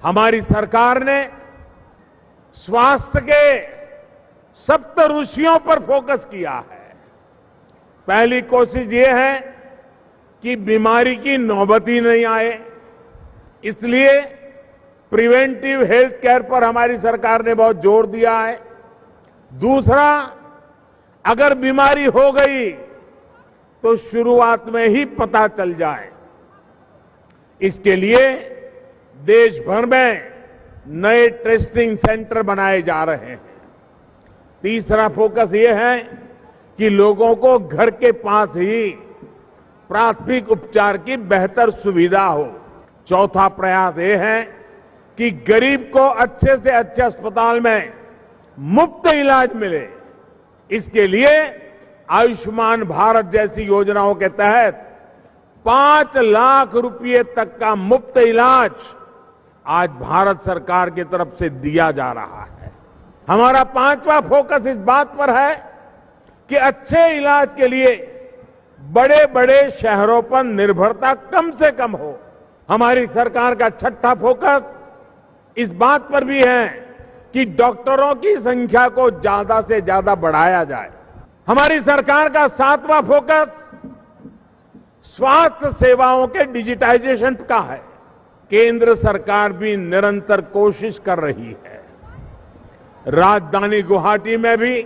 हमारी सरकार ने स्वास्थ्य के सप्त ऋषियों पर फोकस किया है। पहली कोशिश ये है कि बीमारी की नौबत ही नहीं आए, इसलिए प्रिवेंटिव हेल्थ केयर पर हमारी सरकार ने बहुत जोर दिया है। दूसरा, अगर बीमारी हो गई तो शुरुआत में ही पता चल जाए, इसके लिए देश भर में नए टेस्टिंग सेंटर बनाए जा रहे हैं। तीसरा फोकस ये है कि लोगों को घर के पास ही प्राथमिक उपचार की बेहतर सुविधा हो। चौथा प्रयास ये है कि गरीब को अच्छे से अच्छे अस्पताल में मुफ्त इलाज मिले। इसके लिए आयुष्मान भारत जैसी योजनाओं के तहत 5 लाख रुपए तक का मुफ्त इलाज आज भारत सरकार की तरफ से दिया जा रहा है। हमारा पांचवा फोकस इस बात पर है कि अच्छे इलाज के लिए बड़े बड़े शहरों पर निर्भरता कम से कम हो। हमारी सरकार का छठा फोकस इस बात पर भी है कि डॉक्टरों की संख्या को ज्यादा से ज्यादा बढ़ाया जाए। हमारी सरकार का सातवां फोकस स्वास्थ्य सेवाओं के डिजिटाइजेशन का है। केंद्र सरकार भी निरंतर कोशिश कर रही है। राजधानी गुवाहाटी में भी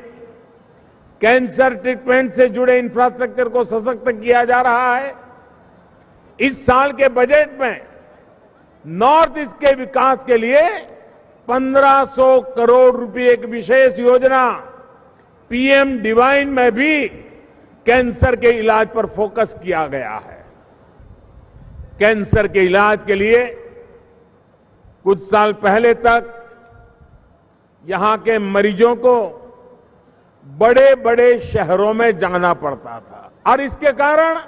कैंसर ट्रीटमेंट से जुड़े इंफ्रास्ट्रक्चर को सशक्त किया जा रहा है। इस साल के बजट में नॉर्थ ईस्ट के विकास के लिए 1500 करोड़ रुपए की विशेष योजना पीएम डिवाइन में भी कैंसर के इलाज पर फोकस किया गया है। कैंसर के इलाज के लिए कुछ साल पहले तक यहां के मरीजों को बड़े बड़े शहरों में जाना पड़ता था और इसके कारण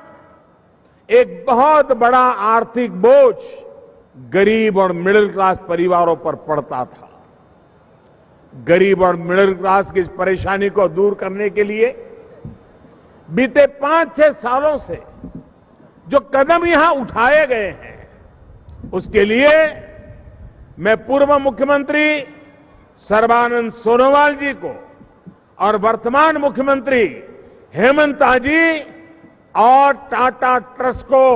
एक बहुत बड़ा आर्थिक बोझ गरीब और मिडिल क्लास परिवारों पर पड़ता था। गरीब और मिडिल क्लास की इस परेशानी को दूर करने के लिए बीते 5-6 सालों से जो कदम यहां उठाए गए हैं, उसके लिए मैं पूर्व मुख्यमंत्री सर्बानंद सोनोवाल जी को और वर्तमान मुख्यमंत्री हेमंता जी और टाटा ट्रस्ट को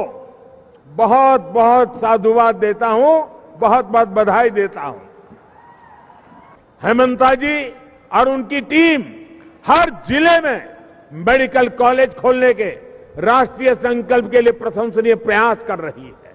बहुत बहुत साधुवाद देता हूं, बहुत बहुत बधाई देता हूं। हेमंता जी और उनकी टीम हर जिले में मेडिकल कॉलेज खोलने के राष्ट्रीय संकल्प के लिए प्रशंसनीय प्रयास कर रही है।